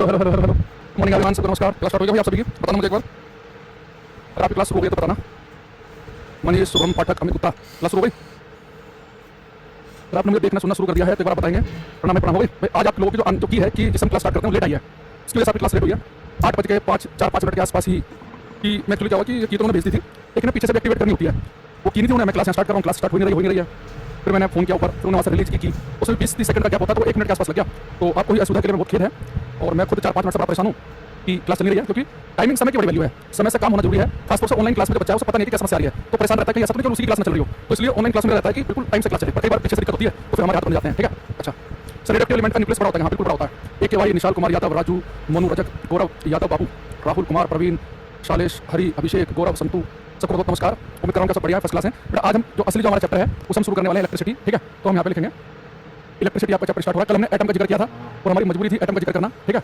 Hello hello hello hello hello morning everyone, सबको नमस्कार। Class start हो गई भाई आप सभी की? बताना मुझे एक बार, अगर आपकी क्लास शुरू हो गई तो बताना। मनीष, शुभम, पाठक, अमित गुप्ता, क्लास शुरू हो गई? अगर आपने मुझे देखना सुनना शुरू कर दिया है तो एक बार आप बताएंगे। प्रणाम प्रणाम हो गई भाई। आज आप लोगों की जो की है कि जिस हम क्लास स्टार्ट करते हैं लेट आई है, इसकी वजह से आपकी क्लास लेट हुई है। 8:05 के आसपास ही कि मैं एक्चुअली क्या हुआ कि की तो उन्होंने भेज दी थी, लेकिन पीछे से भी एक्टिवेट करनी होती है, वो की नहीं थी उन्होंने। मैं क्लास स्टार्ट कर रहा हूँ, क्लास स्टार्ट हो नहीं रही है। फिर मैंने फोन किया ऊपर, फिर उन्होंने वहाँ से रिलीज की उसमें 20-30 सेकंड का गैप होता तो 1 मिनट के आसपास लग गया। तो आपको ही असुविधा के लिए बहुत खेद है, और मैं खुद 4-5 मिनट से बड़ा परेशान हूँ कि क्लास चल नहीं रही है, क्योंकि टाइमिंग समय की बड़ी वैल्यू है। समय से काम होना जरूरी है, खासतौर से ऑनलाइन क्लास में जो बच्चा है उसे पता नहीं कि क्या समस्या आ रही है, तो परेशान रहता है कि ऐसा तो नहीं कि उसी की क्लास में चल रही हो। तो इसलिए ऑनलाइन क्लास में रहता है कि बिल्कुल टाइम से क्लास चले, पर कई बार पीछे से दिक्कत होती है तो फिर हमारे हाथ बन जाते हैं। ठीक है, अच्छा सर, रिडक्टिव एलिमेंट का न्यूक्लियस बड़ा होता है, हाँ बिल्कुल बड़ा होता है। AKY, निशाल कुमार यादव, राजू, मोनू, रजक, गौरव यादव, बाबू, राहुल कुमार, प्रवीण, शालेश, हरि, अभिषेक, गौरव, संतू, सबको बहुत नमस्कार। उम्मीद कर रहा हूँ सब बढ़िया फर्स्ट क्लास है। आज हम जो असली जो हमारा चैप्टर है उसे हम शुरू करने वाले हैं, इलेक्ट्रिसिटी। ठीक है, तो हम यहाँ पे लिखेंगे इलेक्ट्रिसिटी। आपका चैप्टर स्टार्ट हुआ, कल हमने एटम का जिक्र किया था और हमारी मजबूरी थी एटम का जिक्र करना। ठीक है,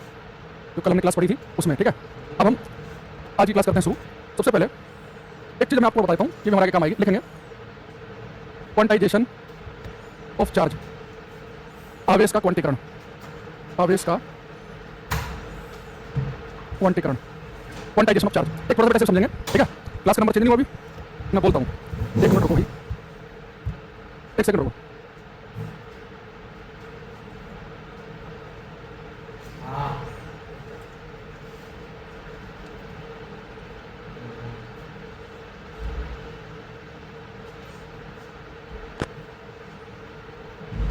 जो कल हमने क्लास पढ़ी थी उसमें। ठीक है, अब हम आज की क्लास करते हैं शुरू। सबसे पहले एक चीज़ मैं आपको बताता हूँ, ये हमारे आगे काम आएगी। लिखेंगे क्वांटाइजेशन ऑफ चार्ज, आवेश का क्वांटीकरण, आवेश का क्वांटीकरण, क्वांटाइजेशन ऑफ चार्ज। एक थोड़ा सा ऐसे समझेंगे। ठीक है, क्लास का नंबर चेंज नहीं हुआ अभी, मैं बोलता हूँ। 1 मिनट रुको, 1 सेकंड रुको।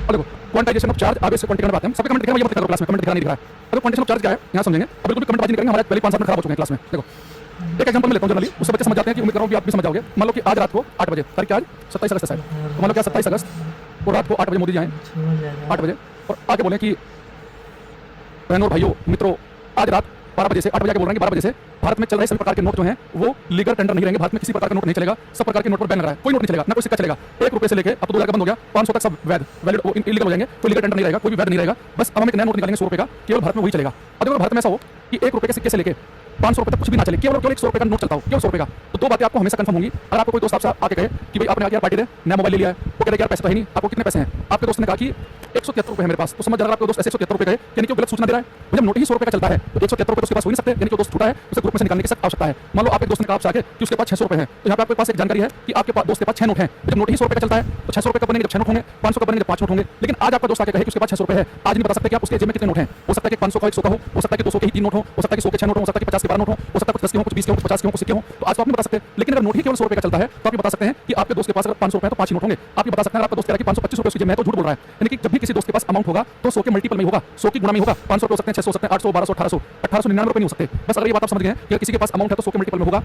देखो, क्वांटाइजेशन ऑफ चार्ज, आवेश से क्वांटीकरण बात है। सबके कमेंट दिखा, ये मत करो क्लास में, कमेंट दिखा नहीं दिख रहा है। देखो क्वांटाइजेशन ऑफ चार्ज क्या है यहाँ समझेंगे। अब बिल्कुल भी कमेंट बाजी नहीं करेंगे, हमारे पहले 5-7 मिनट खराब हो चुके हैं क्लास में। देखो एक एग्जांपल मैं लेता हूँ जनरली, उससे बच्चे समझ जाते हैं कि उम्मीद कर रहा हूँ कि आप भी समझ जाओगे। मान लो कि आज रात को 8 बजे, तारीख क्या आज 27 अगस्त है शायद, तो मान लो क्या 27 अगस्त और रात को 8 बजे मोदी जी आए, 8 बजे, और आके बोले कि बहनों भाइयों मित्रों, आज रात 12 बजे से 8 बजे के बोल रहे हैं कि 12 बजे से भारत में चल रहे सभी प्रकार के नोट जो हैं वो लीगल टेंडर नहीं रहेंगे। भारत में किसी प्रकार का नोट नहीं चलेगा, सब प्रकार के नोट पर बैन लग रहा है। कोई नोट नहीं चलेगा, ना कोई सिक्का चलेगा। 1 रुपए से लेके अब तो 2 लाख बंद हो गया, 500 तक सब वैध वैलिड इलीगल हो जाएंगे। कोई लीगल टेंडर नहीं रहेगा, कोई भी वैध नहीं रहेगा। बस अब हम एक नया नोट निकालेंगे 100 रुपए का, केवल भारत में वही चलेगा। अब अगर भारत में ऐसा हो कि 1 रुपए के सिक्के से लेके 500 रुपए तक कुछ भी ना चले, केवल 100 रुपए का नोट चलता हो, केवल 100 रुपए का, तो 2 बातें आपको हमेशा कंफर्म होंगी। अगर आपको कोई दोस्त आपसे आके कहे कि भाई आपने आके यार पार्टी दे, नया मोबाइल ले लिया है, वो कहते यार पैसे तो है नहीं, आपको कितने पैसे हैं? आपके दोस्त ने कहा कि 173 रुपए है मेरे पास, तो समझ जाएगा आपके दोस्त ऐसे 173 रुपए कहे, यानी कि वो गलत सूचना दे रहा है। जब नोट ही 100 रुपए का चलता है तो 173 रुपए तो उसके पास हो नहीं सकते, यानी कि वो दोस्त झूठा है, उसे ग्रुप में से निकालने की सख्त आवश्यकता है। मान लो आपके दोस्त ने कहा आपसे आके कि उसके पास 600 रुपए है, तो यहाँ पे आपके पास एक जानकारी है कि आपके पास दोस्त के पास 6 नोट हैं। जब नोट ही 100 रुपए का चलता है तो 600 रुपए कब बनेंगे? जब 6 नोट होंगे। 500 कब बनेंगे? जब 5 नोट होंगे। लेकिन आज आपका दोस्त आके कहे कि उसके पास 600 रुपए है, आज नहीं बता सकते कि आप उसके जेब में कितने नोट हैं। हो सकता है कि 500 का 100 का हो सकता है कि 200 के ही 3 नोट हो सकता है कि 100 के 6 नोट हो सकता है कि 50 के 12 नोट हो सकता है कुछ 10 के हो, कुछ 20 के हो, कुछ 50 के हो, कुछ सिक्के हो। तो आज तो आप नहीं बता सकते। लेकिन अगर नोट ही केवल 100 रुपए का चलता है तो आप ये बता सकते हैं कि आपके दोस्त के पास अगर 500 रुपए है तो 5 ही नोट होंगे। आप ये बता सकते हैं आपका दोस्त कह रहा है कि 525 रुपए उसकी जेब में है तो झूठ बोल रहा है। यानी कि जब भी किसी दोस्त के पास अमाउंट होगा तो 100 के मल्टीपल में होगा, 100 की गुणा में होगा। 500 रुपए हो सकते हैं, 600 हो सकते हैं, 800, 1200, 1800, 1899 रुपए नहीं हो सकते। बस अगर ये बात आप समझ गए कि किसी के पास अमाउंट है तो 100 के मल्टीपल में होगा।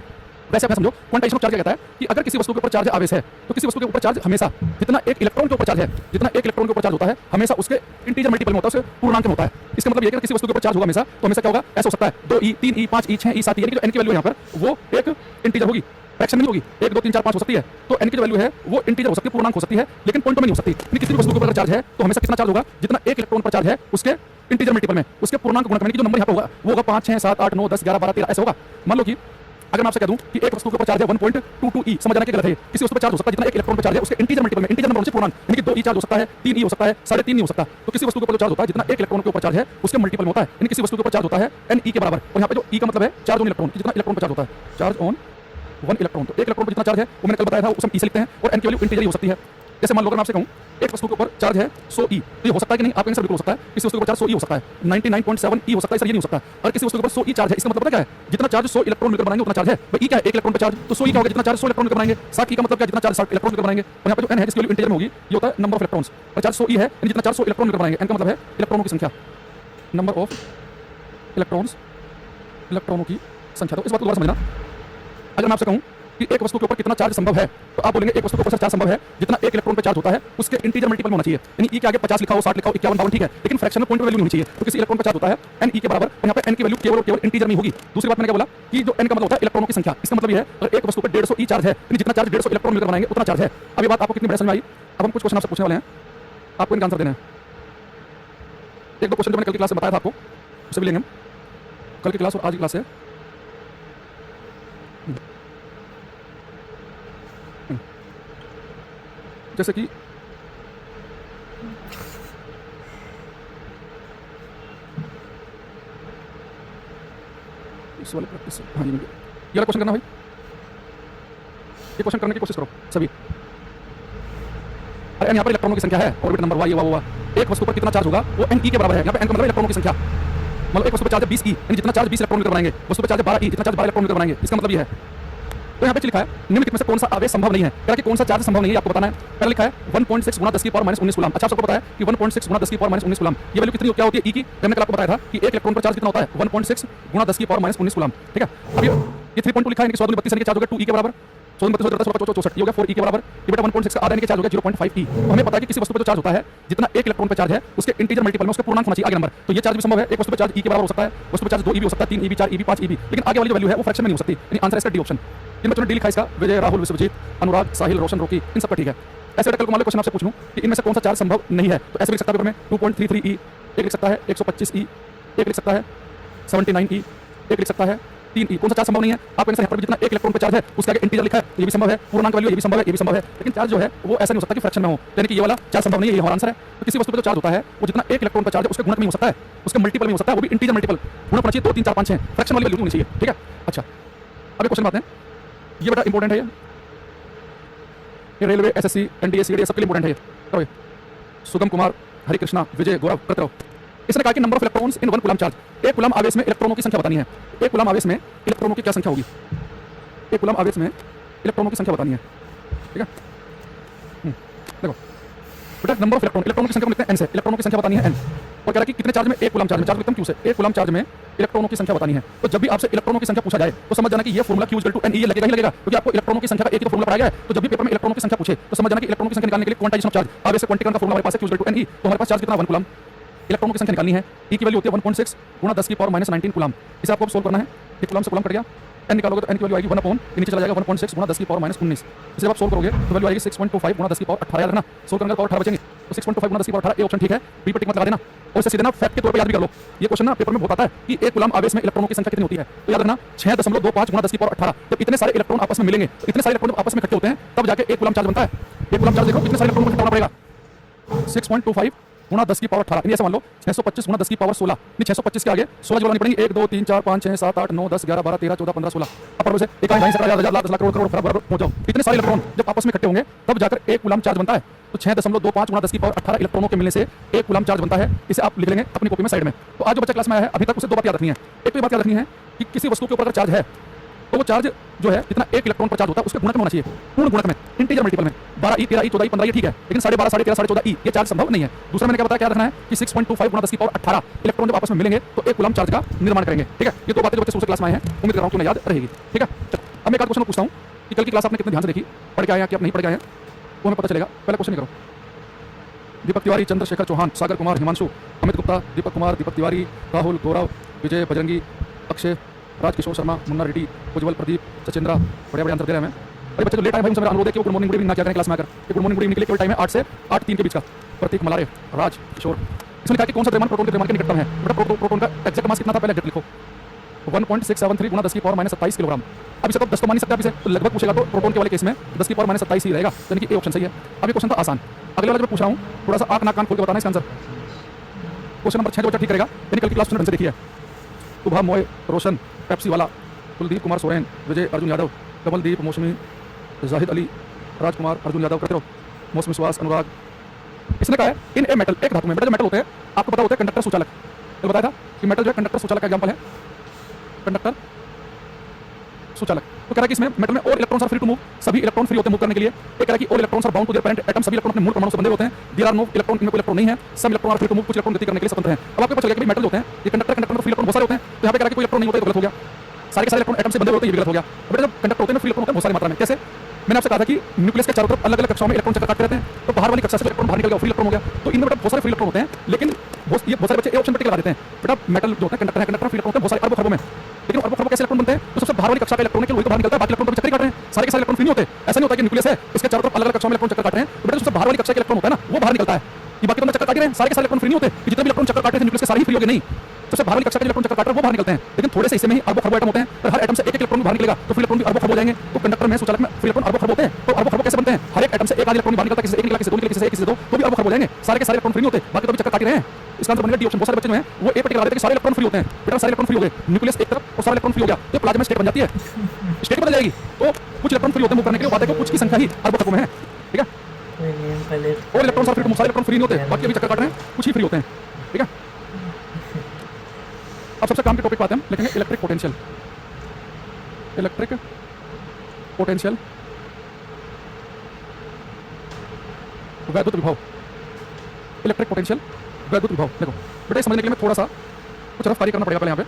वैसे आप समझो क्वांटाइजेशन ऑफ चार्ज क्या कहता है कि अगर किसी वस्तु के ऊपर चार्ज आवेश है तो किसी वस्तु के ऊपर चार्ज हमेशा जितना एक इलेक्ट्रॉन के ऊपर चार्ज है, जितना एक इलेक्ट्रॉन के ऊपर चार्ज होता है हमेशा उसके इंटीजर मल्टीपल में होता है, उसके पूर्णांक में होता है। इसका मतलब ये कि किसी वस्तु के ऊपर चार्ज होगा हमेशा तो हमेशा क्या होगा? ऐसा हो सकता है 2e, 3e, 5e, 6e, 7e, यानी कि जो n की वैल्यू है यहाँ पर वो एक इंटीजर होगी, फ्रैक्शन नहीं होगी। 1, 2, 3, 4, 5 हो सकती है, तो n की जो वैल्यू है वो इंटीजर हो सकती है, पूर्णांक हो सकती है, लेकिन पॉइंट में नहीं हो सकती। यानी किसी भी वस्तु के ऊपर चार्ज है तो हमेशा कितना चार्ज होगा? जितना एक इलेक्ट्रॉन पर चार्ज है उसके इंटीजर मल्टीपल में, उसके पूर्णांक गुणक, यानी कि जो नंबर यहाँ पे होगा वो होगा 5, 6, 7, 8, 9, 10, 11, 12, 13 ऐसा होगा। मान लो कि अगर मैं आपसे कह दूं कि एक वस्तु के ऊपर चार्ज है 1.22e, समझ जाना कि गलत है। किसी वस्तु पर चार्ज हो सकता है जितना एक इलेक्ट्रॉन पर चार्ज है उसके इंटीजर मल्टीपल में, इंटीजर नंबर से पूर्णांक, यानी कि 2e चार्ज हो सकता है, 3e हो सकता है, 3.5 नहीं हो सकता। तो किसी वस्तु के ऊपर जो चार्ज होता है जितना एक इलेक्ट्रॉन के ऊपर चार्ज है उसके मल्टीपल में होता है, यानी किसी वस्तु के ऊपर चार्ज होता है ne के बराबर। और यहाँ पे जो e का मतलब है चार्ज ऑन इलेक्ट्रॉन, जितना इलेक्ट्रॉन पर चार्ज होता है, चार्ज ऑन 1 इलेक्ट्रॉन। तो एक इलेक्ट्रॉन पर जितना चार्ज है वो मैंने कल बताया था, उसे हम e से लिखते हैं, और n की वैल्यू इंटीजर ही हो सकती है। जैसे मान लो अगर मैं आपसे कहूं एक वस्तु के ऊपर चार्ज है 100e, तो ये हो सकता है कि नहीं? आपका आंसर बिल्कुल हो सकता है। किसी वस्तु के ऊपर चार्ज 100e हो सकता है, 99.7e हो सकता है, सर ये नहीं हो सकता। और किसी वस्तु के ऊपर 100e चार्ज है, इसका मतलब पता क्या है? जितना चार्ज 100 इलेक्ट्रॉन मिलकर बनाएंगे उतना चार्ज है। भाई e क्या है? 1 इलेक्ट्रॉन पर चार्ज, तो 100e क्या होगा? जितना चार्ज 100 इलेक्ट्रॉन मिलकर बनाएंगे। 60e का मतलब क्या? जितना चार्ज 60 इलेक्ट्रॉन मिलकर बनाएंगे। और यहाँ पे जो n है जिसकी वैल्यू इंटीजर में होगी ये होता है नंबर ऑफ इलेक्ट्रॉन्स, और चार्ज 100e है यानी जितना चार्ज 100 इलेक्ट्रॉन मिलकर बनाएंगे। n का मतलब है इलेक्ट्रॉनों की संख्या, नंबर ऑफ इलेक्ट्रॉन्स, इलेक्ट्रॉनों की संख्या। तो इस बात को दोबारा समझना। अगर मैं आपसे कहूं कि एक वस्तु के ऊपर कितना चार्ज संभव है तो आप बोलेंगे एक वस्तु के ऊपर चार्ज संभव है जितना एक इलेक्ट्रॉन पर चार्ज होता है उसके इंटीजर मल्टीपल में होना चाहिए। यानी e के आगे 50 लिखा हो, 60 लिखा हो, 51, 52 ठीक है, लेकिन फ्रैक्शनल पॉइंट वैल्यू नहीं होनी चाहिए। तो किसी इलेक्ट्रॉन पर चार्ज होता है ne के बराबर, और यहाँ पे n की वैल्यू केवल और केवल इंटीजर में होगी। दूसरी बात मैंने क्या बोला कि जो n का मतलब होता है इलेक्ट्रॉनों की संख्या। इसका मतलब ये है अगर एक वस्तु पर 150 e चार्ज है यानी जितना चार्ज 150 इलेक्ट्रॉन मिलकर बनाएंगे उतना चार्ज है। अब ये बात आपको कितनी बढ़िया समझ में आई? अब हम कुछ क्वेश्चन आपसे पूछने वाले हैं, आपको इनका आंसर देना है। 1-2 क्वेश्चन जो मैंने कल की क्लास में बताया था आपको उसे भी लेंगे हम, कल की क्लास और आज की क्लास है। जैसे कि इस वाले प्रैक्टिस हाँ जी ये वाला क्वेश्चन करना भाई, ये क्वेश्चन करने की कोशिश करो सभी। अरे यहाँ पर इलेक्ट्रॉनों की संख्या है, ऑर्बिट नंबर वाई हुआ एक वस्तु पर कितना चार्ज होगा वो एन ई के बराबर है। यहाँ पे एन का मतलब इलेक्ट्रॉनों की संख्या, मतलब एक वस्तु पर चार्ज है 20 ई, यानी जितना चार्ज 20 इलेक्ट्रॉन मिलकर बनाएंगे, वस्तु पर चार्ज 12 ई, जितना चार्ज 12 इलेक्ट्रॉन मिलकर बनाएंगे, इसका मतलब ये है। तो यहाँ पे लिखा है निम्नलिखित में से कौन सा आवेश संभव नहीं है, कह रहा कि कौन सा चार्ज संभव नहीं है आपको बताना है। पहले लिखा है 1.6 गुना 10 की पावर माइनस 19 कूलम। अच्छा आपको पता है कि 1.6 गुना 10 की पावर माइनस 19 कूलम ये वैल्यू कितनी क्या होती है ई की, मैंने कल आपको बताया था कि एक इलेक्ट्रॉन पर चार्ज कितना होता है 1.6 गुना 10 की पावर माइनस 19 कूलम, ठीक है। अब ये 3.2 लिखा है कि 132 यानी कि चार्ज हो गया 2 ई के बराबर, 132 ये हो गया 4 ई के बराबर, ये बेटा 1.6 का आधा यानी कि चार्ज हो गया 0.5 ई। तो हमें पता है कि किसी वस्तु पर जो चार्ज होता है जितना एक इलेक्ट्रॉन पर चार्ज है उसके इंटीजर मल्टीपल में उसका पूर्णांक होना चाहिए आगे नंबर। तो ये चार्ज भी संभव है, एक वस्तु पर चार्ज ई के बराबर हो सकता है, वस्तु पर चार्ज 2 ई भी हो सकता है, 3 ई भी, 4 ई भी, 5 ई भी, लेकिन आगे वाली जो वैल्यू है वो फ्रैक्शन में नहीं हो सकती, यानी आंसर इसका डी ऑप्शन। इन बच्चों ने डी लिखा इसका, विजय, राहुल, विश्वजीत, अनुराग, साहिल, रोशन, रोकी, इन सबका ठीक है। ऐसे बेटा कल को मान लो क्वेश्चन आपसे पूछूं कि इनमें से कौन सा चार्ज संभव नहीं है, तो ऐसे लिख सकता है पेपर में 2.33 ई, एक लिख सकता है 125 ई, एक लिख सकता है 79 ई, एक लिख सकता है 3 ई। कौन सा चार्ज संभव नहीं है? आप आंसर यहाँ पर भी जितना एक इलेक्ट्रॉन पे चार्ज है उसका आगे इंटीजर लिखा है, ये भी संभव है, पूर्णांक वैल्यू ये भी संभव है, ये भी संभव है, लेकिन चार्ज जो है वो ऐसा नहीं हो सकता कि फ्रैक्शन में हो, यानी कि ये वाला चार्ज संभव नहीं है, ये हमारा आंसर है। तो किसी वस्तु पर जो चार्ज होता है वो जितना एक इलेक्ट्रॉन पर चार्ज है उसके गुणक में हो सकता है, उसके मल्टीपल में हो सकता है, वो भी इंटीजर मल्टीपल गुणक होना चाहिए 2 3 4 5 6, फ्रैक्शन वाली वैल्यू होनी चाहिए, ठीक है। अच्छा अब एक क्वेश्चन आते हैं, ये बेटा इंपॉर्टेंट है, ये रेलवे, एसएससी, एनडीए, सीडीए सबके लिए इंपॉर्टेंट है ये। करो ये सुगम कुमार, हरि कृष्णा, विजय, गौरव, करते रहो। इसने कहा कि number of electrons in 1 coulomb charge, एक कूलम आवेश में इलेक्ट्रॉनों की संख्या बतानी है। एक कूलम आवेश में इलेक्ट्रॉनों की क्या संख्या होगी? एक कूलम आवेश में इलेक्ट्रॉनों की संख्या बतानी है, ठीक है। देखो बेटा नंबर ऑफ इलेक्ट्रॉनों की संख्या को लिखते हैं n से, इलेक्ट्रॉनों की संख्या बतानी है n, और कह रहा है कि कितने चार्ज में एक कूलम चार्ज में, चार्ज लिखते हैं q से, एक कूलम चार्ज में इलेक्ट्रॉनों की संख्या बतानी है। तो जब भी आपसे इलेक्ट्रॉनों की संख्या पूछा जाए तो समझ जाना कि ये फॉर्मूला q n ये लगेगा ही लगेगा, क्योंकि आपको इलेक्ट्रॉनों की संख्या का एक ही तो फॉर्मूला पढ़ाया गया है। तो जब भी पेपर में इलेक्ट्रॉनों की संख्या पूछे तो समझ जाना कि इलेक्ट्रॉनों की संख्या निकालने के लिए क्वांटाइजेशन ऑफ चार्ज, आवेश से क्वांटीकरण का फॉर्मूला हमारे पास है q n e, तो हमारे पास चार्ज कितना 1 कूलम, इलेक्ट्रॉनों की संख्या निकालनी है, e की वैल्यू होती है 1.6 गुणा 10 की पावर माइनस 19 कूलम। इसे आपको सोल्व करना है, ये कूलम से कूलम कट गया, n निकालोगे तो n की वैल्यू आएगी 1 अपॉन, नीचे चला जाएगा 1.6 गुणा 10 की पावर माइनस 19। इसे आप सोल्व करोगे तो वैल्यू आएगी 6.25 गुणा 10 की पावर 18, याद रखना, सोल्व करने का पावर 18 बचेंगे, तो 6.25 गुणा 10 की पावर 18 ये ऑप्शन ठीक है, बी पर टिक मत लगा देना। और इसे सीधे ना फैक्ट के तौर पे याद भी कर लो, ये क्वेश्चन ना पेपर में बहुत आता है कि एक कूलम आवेश में इलेक्ट्रॉनों की संख्या कितनी होती है, तो याद रखना 6.25 गुणा 10 की पावर 18। जब इतने सारे इलेक्ट्रॉन आपस में मिलेंगे, तो इतने सारे इलेक्ट्रॉन आपस में इकट्ठे होते हैं तब जाके एक कूलम चार्ज बनता है। एक कूलम चार्ज देखो कितने सारे इलेक्ट्रॉन को इकट्ठा होना पड़ेगा, 6.25 गुणा 10 की पावर 18, ऐसे मान लो 625 गुणा 10 की पावर 16, नहीं 625 के आगे 16 जोड़नी पड़ेंगी, 1 2 3 4 5 6 7 8 9 10 11 12 13 14 15 16, अब से 1 10 10 लाख 10 लाख करोड़ बराबर पहुंच जाओ। इतने सारे इलेक्ट्रॉन जब आपस में इकट्ठे होंगे तब जाकर एक कूलम चार्ज बनता है। तो 6.25 गुणा 10 की पावर 18 इलेक्ट्रॉनों के मिलने से एक कूलम चार्ज बनता है। इसे आप लिख लेंगे अपनी कॉपी में साइड में। तो आज जो बच्चा क्लास में आया है अभी तक उसे दो बात याद रखनी है। एक तो ये बात याद रखनी है कि किसी वस्तु के ऊपर अगर चार्ज है तो वो चार्ज जो है जितना एक इलेक्ट्रॉन पर चार्ज होता है उसके गुणक में होना चाहिए, पूर्ण गुणक में, इंटीजर मल्टीपल में। 12 ई 13 ई 14 ई 15 ये ठीक है, लेकिन 12.5 13 14 ई ये चार्ज संभव नहीं है। दूसरा मैंने क्या बताया, क्या रखना है कि 6.25 गुणा 10 की पावर 18 इलेक्ट्रॉन जब आपस में मिलेंगे तो एक कूलम चार्ज का निर्माण करेंगे, ठीक है। ये दो बातें जो बच्चे दूसरे क्लास में आए हैं उम्मीद कर रहा हूं कि उन्हें याद रहेगी, ठीक है। अब मैं एक आध क्वेश्चन पूछता हूं कि कल की क्लास आपने कितने ध्यान से देखी, पढ़ के आए हैं कि आप नहीं पढ़ के आए हैं, वो हमें पता चलेगा। पहले क्वेश्चन करो, दीपक तिवारी, चंद्रशेखर चौहान, सागर कुमार, हिमांशु, अमित गुप्ता, दीपक कुमार, दीपक तिवारी, राहुल, गौरव, विजय, बजरंगी, अक्षय, राजकिशोर शर्मा, मुन्ना रेड्डी, उज्जवल, प्रदीप, सचिंद्रा, बड़े आंसर दे रहे हैं। अरे बच्चे तो लेट आए भाई, उनसे मेरा अनुरोध है कि वो गुड मॉर्निंग गुड इवनिंग ना क्या करें क्लास में आकर। गुड मॉर्निंग गुड इवनिंग के लिए केवल टाइम है 8 से 8:03 के बीच का। प्रतीक मलारे, राज किशोर, इसमें कहा कि कौन सा द्रव्यमान प्रोटॉन के द्रव्यमान के निकटतम है। बेटा प्रोटॉन का एग्जैक्ट मास कितना था पहले एग्जैक्ट लिखो, 1.673 गुणा 10 की पावर माइनस 27 किलोग्राम। अब इसे तो 10 तो मान नहीं सकते आप इसे, तो लगभग पूछेगा तो प्रोटॉन के वाले केस में 10 की पावर माइनस 27 ही रहेगा, यानी कि ए ऑप्शन सही है। अब ये क्वेश्चन था आसान, अगले वाला जो मैं पूछ रहा हूँ थोड़ा सा आंख नाक कान खोल के बताना इसका आंसर। क्वेश्चन नंबर 6 जो बच्चा ठीक करेगा, यानी कल की क्लास ढंग से देखी है। सुबह मोए, रोशन, पेप्सी वाला, कुलदीप कुमार सोरेन, विजय, अर्जुन यादव, कमलदीप, मौसमी, जाहिद अली, राजकुमार, अर्जुन यादव, करते रहो, मौसमी सुहास, अनुराग। इसने कहा है इन ए मेटल, एक धातु में, बेटा जो मेटल होते हैं आपको पता होता है कंडक्टर सुचालक, तो बताया था कि मेटल जो है कंडक्टर सुचालक का एग्जांपल है, कंडक्टर सुचालक। तो कह रहा है कि इसमें मेटल में और electrons are free to move, सभी इलेक्ट्रॉन फ्री होते हैं मूव करने के लिए। एक कह रहा है कि और electrons are bound to their parent atom, सभी इलेक्ट्रॉन अपने मूल परमाणु से बंधे होते हैं। देयर आर नो इलेक्ट्रॉन, इनमें कोई इलेक्ट्रॉन नहीं है। Some electron are free to move, कुछ इलेक्ट्रॉन गति करने के लिए स्वतंत्र हैं। अब आपको पता चल गया कि मेटल होते हैं ये कंडक्टर में फ्री इलेक्ट्रॉन बहुत सारे होते हैं, तो यहाँ पे कह रहा है कि कोई इलेक्ट्रॉन नहीं होता, तो गलत हो गया। सारे के सारे इलेक्ट्रॉन एटम से बंधे होते हैं, ये गलत हो गया। बेटा जब कंडक्टर होते हैं फ्री इलेक्ट्रॉन होते हैं बहुत सारी मात्रा में। कैसे? मैंने आपसे कहा था कि न्यूक्लियस के चारों तरफ अलग अलग कक्षाओं में इलेक्ट्रॉन चक्कर काटते रहते हैं, तो बाहर वाली कक्षा से इलेक्ट्रॉन बाहर निकल गया, फ्री इलेक्ट्रॉन हो गया। तो इनमें बेटा बहुत सारे फ्री इलेक्ट्रॉन होते हैं, लेकिन ये बहुत सारे बच्चे ए ऑप्शन पर टिक लगा देते हैं। बेटा मेटल जो होता है कंडक्टर है, कंडक्टर फ्री इलेक्ट्रॉन होते हैं बहुत सारे अरबों खरबों में, लेकिन अरबों खरबों कैसे इलेक्ट्रॉन बनते हैं? तो सबसे बाहर वाली कक्षा का इलेक्ट्रॉन है कि वही तो बाहर निकलता है, बाकी इलेक्ट्रॉन तो चक्कर काट रहे हैं। सारे के सारे इलेक्ट्रॉन फ्री नहीं होते। ऐसा नहीं होता कि न्यूक्लियस है इसके चारों तरफ अलग अलग कक्षाओं में इलेक्ट्रॉन चक्कर काट रहे हैं, तो बेटा सबसे बाहर वाली कक्षा का इलेक्ट्रॉन होता है ना वो बाहर निकलता है। ये बाकी तो चक्कर काट रहे हैं, सारे के सारे इलेक्ट्रॉन फ्री नहीं होते। जितने भी इलेक्ट्रॉन चक्कर काट रहे थे न्यूक्लियस के सारे ही फ्री हो गए नहीं। सबसे बाहर वाली कक्षा के इलेक्ट्रॉन चक्कर काट रहे हैं वो बाहर निकलते हैं, लेकिन थोड़े से हिस्से में ही अरबों खरबों एटम होते हैं, और हर एटम से एक इलेक्ट्रॉन बाहर निकलेगा तो फ्री इलेक्ट्रॉन भी अरबों खरब हो जाएंगे। तो कंडक्टर में सुचालक में फ्री इलेक्ट्रॉन अरबों खरब होते हैं, तो अरबों खरबों कैसे बनते हैं? हर एक एटम से एक आध इलेक्ट्रॉन बाहर निकलता है, किसी से एक निकला, किसी से दो निकले, किसी से एक, किसी से दो, तो भी अरबों खरब हो जाएंगे। सारे के सारे इलेक्ट्रॉन फ्री नहीं होते, बाकी तो भी चक्कर काट रहे हैं। इसका आंसर बनेगा डी ऑप्शन। बहुत सारे बच्चे जो हैं वो ए पर्टिकुलर कि सारे इलेक्ट्रॉन फ्री होते हैं, बेटा सारे इलेक्ट्रॉन फ्री हो गए, न्यूक्लियस एक तरफ और सारे इलेक्ट्रॉन फ्री हो गया तो प्लाज्मा स्टेट बन जाती है, स्टेट बदल जाएगी। तो कुछ इलेक्ट्रॉन फ्री होते हैं मूव करने के लिए, बात है कि कुछ की संख्या ही अरबों खरबों में है, ठीक है। और इलेक्ट्रॉन सारे इलेक्ट्रॉन फ्री नहीं होते, बाकी अभी चक्कर काट रहे हैं, कुछ ही फ्री होते हैं, ठीक है। अब सबसे काम के टॉपिक पे आते हैं, लिखेंगे इलेक्ट्रिक पोटेंशियल। इलेक्ट्रिक पोटेंशियल, वैद्युत विभव। इलेक्ट्रिक पोटेंशियल, वैद्युत विभव। देखो बेटा, समझने के लिए मैं थोड़ा सा कुछ रफ कार्य करना पड़ेगा पहले यहाँ पे।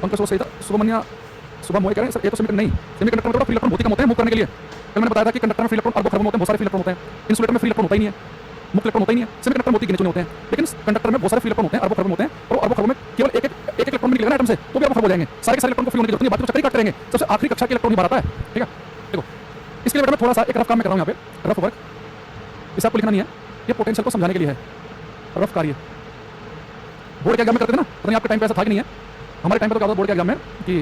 पंकज वो सही था, सुब्रमण्या सुबह मोए कह रहे हैं सर ये तो सेमीकंडक्टर नहीं, सेमीकंडक्टर में तो फ्री इलेक्ट्रॉन बहुत ही कम होते हैं मूव करने के लिए। कल मैंने बताया था कि कंडक्टर में फ्री इलेक्ट्रॉन अरबों खरबों होते हैं, बहुत सारे फ्री इलेक्ट्रॉन होते हैं। इंसुलेटर में फ्री इलेक्ट्रॉन होता ही नहीं है, मुक्त इलेक्ट्रॉन होता ही नहीं है। सेमीकंडक्टर में होती गिने चुने होते हैं, लेकिन कंडक्टर में बहुत सारे फ्री इलेक्ट्रॉन होते हैं, अरबों खरबों होते हैं, और अरबों खरबों में केवल एक इलेक्ट्रॉन भी निकलेगा ना एटम से तो भी अरबों खरब हो जाएंगे। सारे के सारे इलेक्ट्रॉन को फ्री होने की जरूरत नहीं, बाकी तो चक्कर ही काटते रहेंगे, सबसे आखिरी कक्षा के इलेक्ट्रॉन ही बाहर आता है, ठीक है। देखो इसके लिए बेटा मैं थोड़ा सा एक रफ काम मैं कर रहा हूँ यहाँ पे, रफ वर्क। इसे आपको लिखना नहीं है, ये पोटेंशियल को समझाने के लिए है, रफ कार्य। बोर्ड के एग्जाम में करते थे ना, पता नहीं आपके टाइम पे ऐसा था कि नहीं है, हमारे टाइम पे तो क्या होता बोर्ड के एग्जाम में कि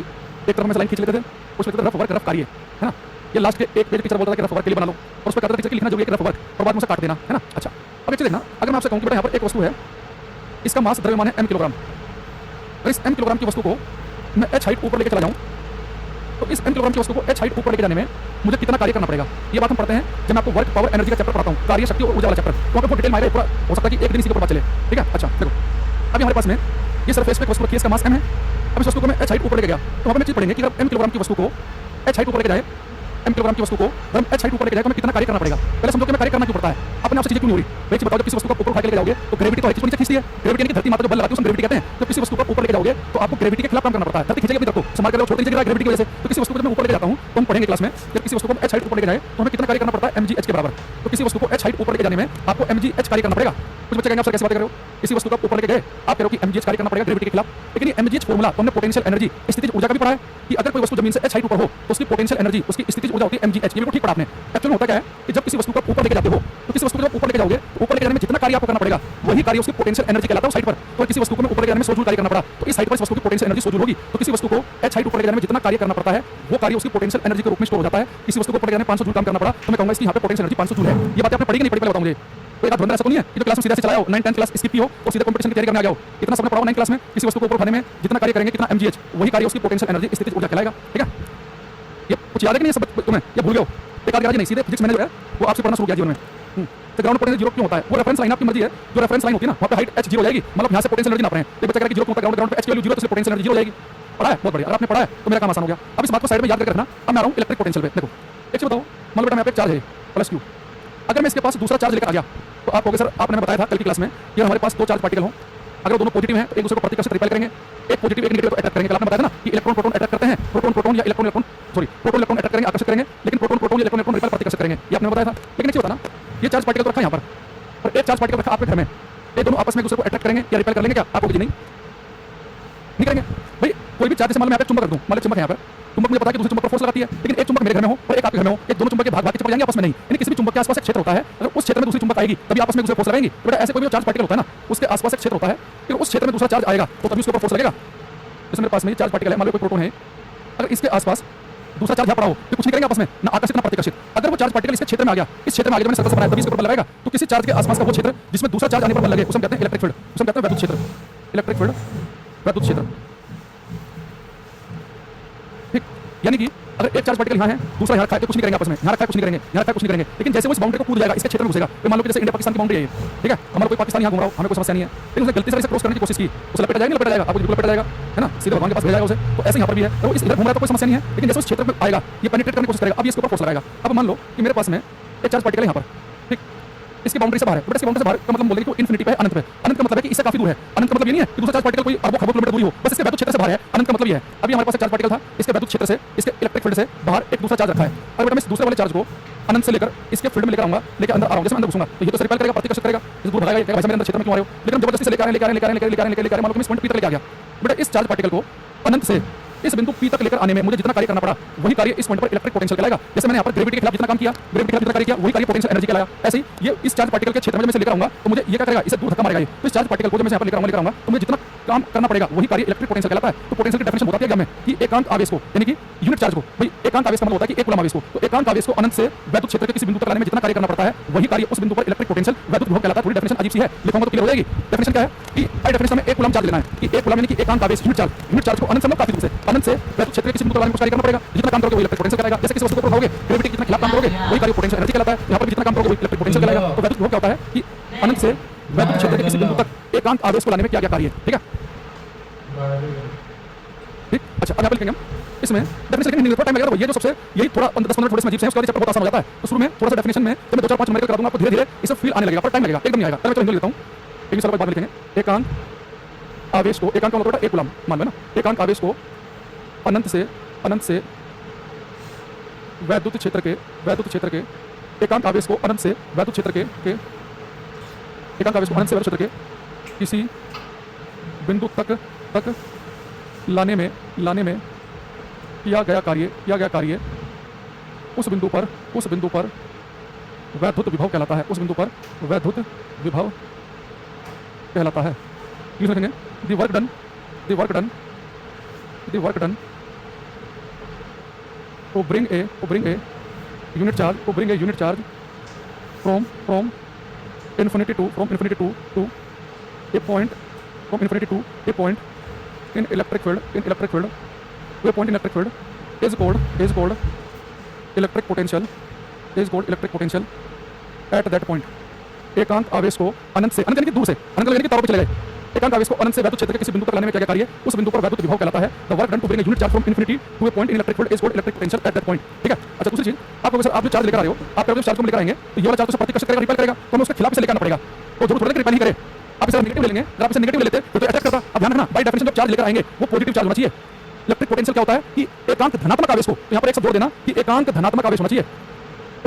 एक तरफ में लाइन खींच लेते थे, उसमें लिखते थे रफ वर्क, रफ कार्य, है ना। ये लास्ट के एक पेज टीचर बोलता था कि रफ वर्क के लिए बना लो, और उस पर कहता था टीचर की लिखना जो एक रफ वर्क, और बाद में उसे काट देना, है ना। अच्छा अब एक चीज देखना, अगर मैं आपसे कहूँ कि बेटा यहाँ पर एक वस्तु है, इसका मास द्रव्यमान है m किलोग्राम, और इस m किलोग्राम की वस्तु को मैं h हाइट ऊपर लेके चला जाऊँ, तो इस m किलोग्राम की वस्तु को h हाइट ऊपर लेके जाने में मुझे कितना कार्य करना पड़ेगा। ये बात हम पढ़ते हैं जब मैं आपको वर्क पावर एनर्जी का चैप्टर पढ़ाता हूँ, कार्य शक्ति और ऊर्जा वाला चैप्टर, तो आपको डिटेल में आएगा, पूरा हो सकता है कि एक दिन इसी के ऊपर बात चले, ठीक है। अच्छा देखो अभी हमारे पास में ये सरफेस पे वस्तु रखी है, इसका मास m है। अब इस वस्तु को मैं h हाइट ऊपर लेके गया, तो वहाँ पे चीज पढ़ेंगे कि अगर m किलोग्राम की वस्तु को h हाइट ऊपर लेके जाए, m किलोग्राम की वस्तु को हम h हाइट ऊपर लेके जाए तो हमें कितना कार्य करना पड़ेगा। पहले समझो कि मैं कार्य करना क्यों पड़ता है, अपने आप से चीजें क्यों नहीं हो रही। भाई बताओ, जब किसी वस्तु को ऊपर उठा के लेके जाओगे तो ग्रेविटी तो हर चीज को नीचे खींचती है, ग्रेविटी यानी कि धरती माता जो बल लगाती है उसको ग्रेविटी कहते हैं। जब किसी वस्तु को ऊपर लेके जाओगे तो आपको ग्रेविटी के खिलाफ काम करना पड़ता है, धरती खींचेगी अपनी तरफ को, संभाल कर छोड़ नीचे गिरा ग्रेविटी की वजह से। तो किसी वस्तु को जब मैं ऊपर लेके जाता हूँ तो हम पढ़ेंगे क्लास में, जब किसी वस्तु को h हाइट ऊपर लेके जाए तो हमें कितना कार्य करना पड़ता है, mgh के बराबर। तो किसी वस्तु को h हाइट ऊपर लेके जाने में आपको mgh कार्य करना पड़ेगा। कुछ बच्चे कहेंगे आप सर कैसे बात कर रहे हो, किसी वस्तु को ऊपर लेके गए आप कह रहे हो कि mgh कार्य करना पड़ेगा ग्रेविटी के खिलाफ, लेकिन ये mgh फॉर्मूला तो हमने पोटेंशियल एनर्जी स्थितिज ऊर्जा का भी पढ़ा है कि अगर कोई वस्तु जमीन से h हाइट ऊपर हो तो उसकी पोटेंशियल एनर्जी उसकी स्थितिज ऊर्जा होती है mgh। ये बिल्कुल ठीक पढ़ा आपने। एक्चुअली होता क्या है कि जब किसी वस्तु को ऊपर लेके जाते हो तो किसी वस्तु को जब ऊपर लेके जाओगे तो ऊपर लेके जाने में जितना कार्य आपको करना पड़ेगा वही कार्य उसकी पोटेंशियल एनर्जी कहलाता है साइड पर। तो किसी वस्तु को मैं ऊपर लेके जाने में 100 जूल कार्य करना पड़ा तो इस साइड पर इस वस्तु की पोटेंशियल एनर्जी 100 जूल होगी। तो किसी वस्तु को h हाइट ऊपर लेके जाने में जितना कार्य करना पड़ता है वो कार्य उसकी पोटेंशियल एनर्जी के रूप में स्टोर हो जाता है। किसी वस्तु को ऊपर लेके जाने में 500 जूल काम करना पड़ा तो मैं कहूंगा इसकी यहाँ पे पोटेंशियल एनर्जी 500 जूल है। ये बात आपने पढ़ी नहीं पढ़ी, पहले बताओ मुझे। तो एक धुंधला ऐसा तो नहीं है कि जो क्लास में सीधे से चलाया हो, 9 10 क्लास स्किप की हो और सीधे कंपटीशन की तैयारी करने आ गया हो। इतना सबने पढ़ा हो 9 क्लास में, किसी वस्तु को ऊपर उठाने में जितना कार्य करेंगे कितना mgh वही कार्य उसकी पोटेंशियल एनर्जी स्थितिज ऊर्जा कहलाएगा, ठीक है। ये कुछ याद है कि नहीं सब तुम्हें, ये भूल गए हो, एक आध याद नहीं, सीधे फिजिक्स मैंने जो है वो आपसे पढ़ना शुरू किया जीवन में। तो ग्राउंड पोटेंशियल जीरो क्यों होता है, वो रेफरेंस लाइन आपकी मर्जी है, जो रेफरेंस लाइन होती है ना वहाँ पे हाइट h जीरो हो जाएगी, मतलब यहाँ से पोटेंशियल एनर्जी नाप रहे हैं। ये बच्चा कह रहा है कि जीरो क्यों होता है, ग्राउंड पे h की वैल्यू जीरो तो पोटेंशियल एनर्जी जीरो हो जाएगी। पढ़ा है, बहुत बढ़िया, अगर आपने पढ़ा है तो मेरा काम आसान हो गया। अब इस बात को साइड में याद करके रखना। अब मैं आ रहा हूँ इलेक्ट्रिक पोटेंशियल पे। देखो एक चीज बताओ, मान लो बेटा मैं पे चार्ज है प्लस क्यू, अगर मैं इसके पास दूसरा चार्ज लेकर आ गया तो आप कहोगे सर आपने बताया था कल की क्लास में कि हमारे पास दो चार्ज पार्टिकल हो, अगर दोनों पॉजिटिव हैं तो एक दूसरे को प्रतिकर्षित रिपेल करेंगे, एक पॉजिटिव एक नेगेटिव अटैक करेंगे। आपने बताया था ना कि इलेक्ट्रॉन प्रोटॉन अटैक करते हैं, प्रोटॉन प्रोटॉन या electron electron sorry proton electron attack करेंगे आकर्षित करेंगे, लेकिन प्रोटॉन प्रोटॉन या इलेक्ट्रॉन इलेक्ट्रॉन रिपेल प्रतिकर्षित करेंगे। ये आपने बताया था। लेकिन क्या होता ना, ये चार्ज पार्टिकल तो रखा है यहाँ पर और एक चार्ज पार्टिकल रखा आपके घर में, ये दोनों आपस में एक दूसरे को अटैक करेंगे या रिपेल कर लेंगे क्या, आपको नहीं नहीं करेंगे। भाई कोई भी चार्ज से मान लो मैं चुंबक रख दूं, मान लो चुंबक है यहाँ पर, चुंबक मुझे पता है कि दूसरे चुंबक पर फोर्स लगाती है, लेकिन एक चुंबक मेरे घर में हो और एक आपके घर में हो, एक दोनों चुंबक के भाग भाग के चिपक जाएंगे आपस में नहीं। यानी किसी भी चुंबक के आसपास एक क्षेत्र होता है, अगर उस क्षेत्र में दूसरी चुंबक आएगी तभी आपस में दूसरे फोर्स लगाएंगे। तो ऐसे कोई भी चार्ज पार्टिकल होता है ना, उसके आसपास एक क्षेत्र होता है, फिर उस क्षेत्र में दूसरा चार्ज आएगा तो तभी उसके ऊपर फोर्स लगेगा। जैसे मेरे पास में चार्ज पार्टिकल है, मान लो कोई प्रोटॉन है, अगर इसके आसपास दूसरा चार्ज पड़ा हो तो कुछ नहीं करेंगे आपस में, ना आकर्षित ना प्रतिकर्षित। अगर वो चार्ज पार्टिकल इसके क्षेत्र में आ गया, इस क्षेत्र में आगे मैंने सर्कल बनाया तभी इसके ऊपर लगाएगा। तो किसी चार्ज के आसपास का वो क्षेत्र जिसमें दूसरा चार्ज आने पर बल लगे उसे कहते हैं इलेक्ट्रिक फील्ड, उसे कहते हैं वैद्युत क्षेत्र, इलेक्ट्रिक फील्ड वैद्युत क्षेत्र। ठीक, यानी कि अगर एक चार्ज पार्टिकल यहाँ है दूसरा यहाँ रखा है तो कुछ नहीं करेंगे आपस में, यहाँ रखा है कुछ नहीं करेंगे, यहाँ रखा है कुछ नहीं करेंगे, लेकिन जैसे वो इस बाउंड्री को कूद जाएगा इसके क्षेत्र में घुसेगा। तो मान लो कि जैसे इंडिया पाकिस्तान की बाउंड्री है, ठीक है, हमारा कोई पाकिस्तान यहाँ घूम रहा हो, हमें कोई समस्या नहीं है, लेकिन उसने गलती से इसे क्रॉस करने की कोशिश की, उसे लपेटा जाएगा, लपेटा जाएगा, आपको बिल्कुल लपेटा जाएगा, है ना, सीधे भगवान के पास भेज जाएगा उसे। तो ऐसे यहाँ पर भी है, तो इस इधर घूम रहा है तो कोई समस्या नहीं है, लेकिन जैसे उस क्षेत्र में आएगा ये पेनिट्रेट करने की कोशिश करेगा, अब इसके ऊपर फोर्स लगाएगा। अब मान लो कि मेरे पास में एक चार्ज पार्टिकल है यहाँ पर, ठीक, इसकी बाउंड्री से बाहर है, बट इसकी बाउंड्री से बाहर का मतलब बोलेंगे कि वो इन्फिनिटी पे है, अनंत पे। अनंत का मतलब है कि इससे काफी दूर है। अनंत का मतलब ये नहीं है कि दूसरा चार्ज पार्टिकल कोई अरबों खरबों किलोमीटर दूरी हो, बस इसके वैद्युत क्षेत्र से बाहर है। अनंत का मतलब ये है, अभी हमारे पास एक चार्ज पार्टिकल था, इसके वैद्युत क्षेत्र से, इसके इलेक्ट्रिक फील्ड से बाहर एक दूसरा चार्ज रखा है। और बेटा मैं इस दूसरे वाले चार्ज को अनंत से लेकर इसके फील्ड में लेकर आऊंगा, लेकर अंदर आ रहा हूं, जैसे मैं अंदर घुसूंगा तो ये तो रिपेल करेगा, प्रतिकर्षित करेगा, इस दूर भगाएगा, भाई मेरे अंदर क्षेत्र में क्यों आ रहे हो, लेकिन जबरदस्ती से लेकर मान लो कि मैं इस पॉइंट पी तक लेके आ गया, बेटा इस चार्ज पार्टिकल को अनंत से इस बिंदु P तक लेकर आने में मुझे जितना कार्य करना पड़ा वही कार्य इस पॉइंट पर इलेक्ट्रिक पोटेंशियल कहलाएगा। जैसे मैंने यहाँ पर ग्रेविटी के खिलाफ जितना काम किया, ग्रेविटी के खिलाफ जितना कार्य किया वही कार्य पोटेंशियल एनर्जी कहलाएगा। ऐसे ही ये इस चार्ज पार्टिकल के क्षेत्र में जब मैं इसे लेकर आऊंगा तो मुझे ये क्या करेगा, इसे दूर धक्का मारेगा। ये तो इस चार्ज पार्टिकल को जब मैं यहाँ पर लेकर आऊंगा तो मुझे जितना काम करना पड़ेगा वही कार्य इलेक्ट्रिक पोटेंशियल कहलाता है। तो पोटेंशियल की डेफिनेशन बताती है हमें कि एकांक आवेश को यानी कि यूनिट चार्ज को, भाई एकांक आवेश का मतलब होता है कि 1 कूलम आवेश को, तो एकांक आवेश को अनंत से वैद्युत क्षेत्र के किसी बिंदु तक लाने में जितना कार्य करना पड़ता है वही कार्य उस बिंदु पर इलेक्ट्रिक पोटेंशियल वैद्युत विभव कहलाता है। थोड़ी डेफिनेशन अजीब सी है, लिखूंगा तो क्लियर हो जाएगी। डेफिनेशन क्या है कि आई डेफिनेशन में 1 कूलम चार्ज लेना है कि 1 कूलम यानी कि एकांक आवेश यूनिट चार्ज को अनंत से काफी दूर से अनंत से वैद्युत क्षेत्र के किसी बिंदु तक लाने में कुछ कार्य करना पड़ेगा। जितना काम करोगे वो इलेक्ट्रिक पोटेंशियल कहलाएगा। जैसे किसी वस्तु को उठाओगे, ग्रेविटी के जितना खिलाफ काम करोगे वही कार्य पोटेंशियल एनर्जी कहलाता है। यहाँ पर भी जितना काम करोगे वो इलेक्ट्रिक पोटेंशियल कहलाएगा। तो वैद्युत विभव क्या होता है कि अनंत से वैद्युत क्षेत्र के किसी बिंदु तक एकांक आवेश को लाने में क्या क्या कार्य है। ठीक है, ठीक। अच्छा, अब यहाँ पर लिखेंगे हम इसमें डेफिनेशन लिखेंगे, थोड़ा टाइम लगेगा। ये जो सबसे यही थोड़ा 10-15 थोड़े से अजीब से है, उसके बाद चैप्टर बहुत आसान हो जाता है। तो शुरू में थोड़ा सा डेफिनेशन में जब मैं 2-4-5 नंबर करा दूंगा आपको धीरे धीरे इसे फील आने लगेगा, पर टाइम लगेगा, एकदम नहीं आएगा। पहले मैं हिंदी लेता हूँ, एक साल बाद लिखेंगे। एकांक आवेश को, एकांक का मतलब 1 कूलम मान लो ना, एकांक आवेश को अनंत से वैद्युत क्षेत्र के एकांक आवेश को अनंत से वैद्युत क्षेत्र के एकांक आवेश को अनंत से वैद्युत क्षेत्र के किसी बिंदु तक लाने में किया गया कार्य उस बिंदु पर वैद्युत विभव कहलाता है। उस बिंदु पर वैद्युत विभव कहलाता है। इंग्लिश में लिखेंगे the work done to bring a unit charge from infinity to a point in electric field to a point in electric field is called electric potential at that point। एकांक आवेश को अनंत से, अनंत यानी कि दूर से, अनंत यानी कि तारों पे चले गए, एकांक आवेश को अनंत से वैद्युत क्षेत्र के किसी बिंदु तक लाने में क्या कार्य उस बिंदु पर वैद्युत विभव कहलाता है। The work done to bring a unit charge from infinity to a point in electric field is called electric potential at that point. ठीक है, अच्छा दूसरी चीज आपको, सर आप जो चार्ज लेकर आ रहे हो, आप जब चार्ज को लेकर आएंगे तो ये वाला चार्ज को प्रतिकर्षित करेगा, रिपेल करेगा, तो हमें उसके खिलाफ से लेकर आना पड़ेगा। तो जरूर थोड़ा रिपेल ही करे, आप इसे नेगेटिव ले लेंगे, अगर आप इसे नेगेटिव लेते तो अटैक करता। अब ध्यान रखना, बाय डेफिनेशन जब चार्ज लेकर आएंगे वो पॉजिटिव चार्ज होना चाहिए। इलेक्ट्रिक पोटेंशियल क्या होता है कि एकांक धनात्मक आवेश को, यहाँ पर एक शब्द जोड़ देना कि एकांक धनात्मक आवेश होना चाहिए।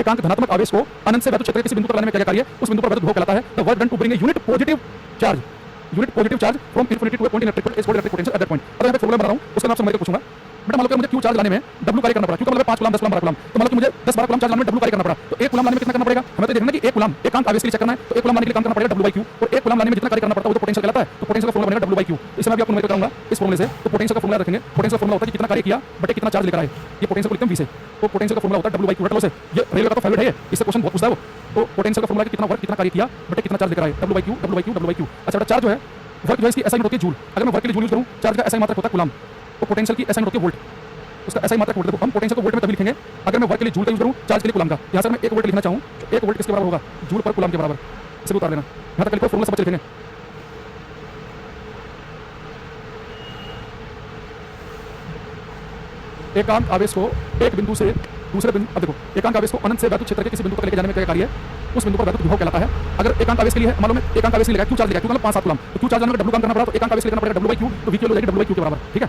एकांक धनात्मक आवेश को अनंत से वैद्युत क्षेत्र के किसी बिंदु पर लाने में क्या कार्य उस बिंदु पर वैद्युत विभव कहलाता है। The work done to bring a unit positive charge from infinity to a point in electric field is called electric potential at that point. अब यहाँ पे फॉर्मूला बना रहा हूँ, उसका नाम समझ के पूछूंगा। बेटा मान लो कि मुझे क्यू चार्ज लाने में W कार्य करना पड़ा, क्यू का मतलब 5 कूलम 10 कूलम 12 कूलम, तो मतलब कि मुझे 10-12 कूलम चार्ज लाने में W कार्य करना पड़ा, तो 1 कूलम लाने में कितना करना पड़ेगा, हमें तो देखना कि 1 कूलम एकांक आवेश के लिए चेक करना है, तो 1 कूलम लाने के लिए काम करना पड़ेगा W/Q, और 1 कूलम लाने में जितना कार्य करना पड़ता है वो तो पोटेंशियल कहलाता है। तो पोटेंशियल का फॉर्मूला बनेगा W/Q। इसमें भी आपको मैं बताऊंगा इस फॉर्मूले से। तो पोटेंशियल का फॉर्मूला रखेंगे, पोटेंशियल का फॉर्मूला होता है कि कितना कार्य किया बटे कितना चार्ज लेकर आए, ये पोटेंशियल को लिखते हैं V से। तो पोटेंशियल का फॉर्मूला होता है W/Q। रट लो से, ये रेलवे का तो फेवरेट है, इससे क्वेश्चन बहुत पूछता है वो। तो पोटेंशियल का फॉर्मूला कितना वर्क कितना कार्य किया बटे कितना चार्ज लेकर आए, W/Q। अच्छा बेटा, चार्ज जो है वर्क जो है इसकी SI यूनिट होती है जूल। अगर मैं वर्क के लिए जूल यूज करूं, चार्ज का SI मात्रक होता है कूलम, तो पोटेंशियल की SI यूनिट होती है वोल्ट, उसका SI मात्रक वोल्ट। देखो हम पोटेंशियल को वोल्ट में तभी लिखेंगे अगर मैं वर्क के लिए जूल का यूज करूं, चार्ज के लिए कूलम का। यहाँ से मैं 1 वोल्ट लिखना चाहूँ, 1 वोल्ट किसके बराबर होगा, जूल पर कूलम के बराबर। इसे भी उतार लेना, यहाँ तक लिखो, फॉर्मूला समझ लिखेंगे। एकांक आवेश को एक बिंदु से दूसरे बिंदु, अब देखो एकांक आवेश को अनंत से वैद्युत क्षेत्र के किसी बिंदु तक लेकर जाने में क्या कार्य है उस बिंदु पर वैद्युत विभव कहलाता है। अगर एकांक आवेश के लिए मालूम है, एकांक आवेश के लिए क्यू चार्ज लेगा, क्यू मतलब 5-7 कूलम, तो क्यू चार्ज लाने में W काम करना पड़ा, तो एकांक आवेश लेना पड़ेगा W/Q, तो V की वैल्यू हो जाएगी W/Q के बराबर। ठीक है,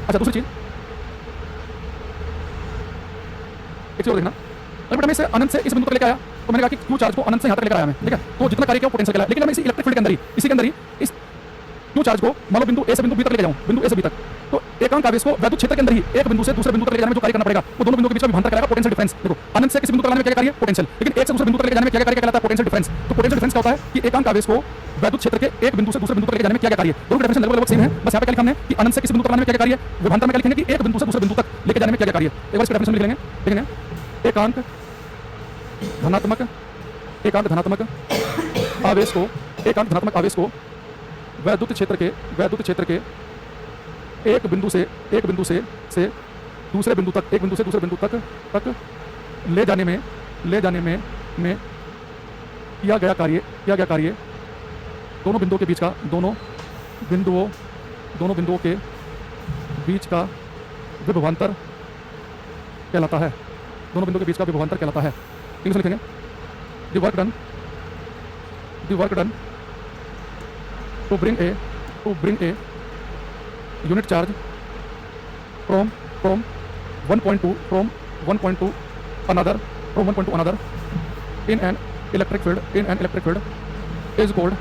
अच्छा दूसरी चीज एक चीज देखना, अगर मैं इसे अनंत से इस बिंदु तक लेकर आया तो मैंने कहा कि क्यू चार्ज को अनंत से यहाँ तक लेकर आया मैं, ठीक है, तो जितना कार्य किया पोटेंशियल कहलाया। लेकिन मैं इसी इलेक्ट्रिक फील्ड के अंदर ही, इसी के अंदर ही इस क्यू चार्ज को मान लो बिंदु A से बिंदु B तक लेकर जाऊं, बिंदु A से B तक, तो एकांक आवेश को वैद्युत क्षेत्र के अंदर ही एक बिंदु से दूसरे बिंदु तक ले जाने में जो कार्य करना पड़ेगा वो दोनों बिंदुओं के बीच का विभवांतर कहलाएगा पोटेंशियल डिफरेंस। देखो अनंत से किसी बिंदु तक लाने में क्या कार्य पोटेंशियल, लेकिन एक से दूसरे बिंदु तक ले जाने में क्या कार्य कहलाता है पोटेंशियल डिफरेंस। तो पोटेंशियल डिफरेंस क्या होता है कि एकांक आवेश को वैद्युत क्षेत्र के एक बिंदु से दूसरे बिंदु तक ले जाने में क्या कार्य, दोनों का डेफिनेशन लगभग सेम है, बस यहाँ पे क्या लिखा हमने कि अनंत से किसी बिंदु तक लाने में क्या कार्य, विभवांतर में क्या लिखेंगे कि एक बिंदु से दूसरे बिंदु तक लेके जाने में क्या कार्य। एक बार इसका डेफिनेशन लिख लेंगे, देखेंगे एकांक धनात्मक आवेश को वैद्युत क्षेत्र के एक बिंदु से दूसरे बिंदु तक ले जाने में किया गया कार्य दोनों बिंदुओं के बीच का विभवांतर कहलाता है। दोनों बिंदुओं के बीच का विभवांतर कहलाता है। इंग्लिश में लिखेंगे the work done to bring a unit charge from one point to another in an electric field is called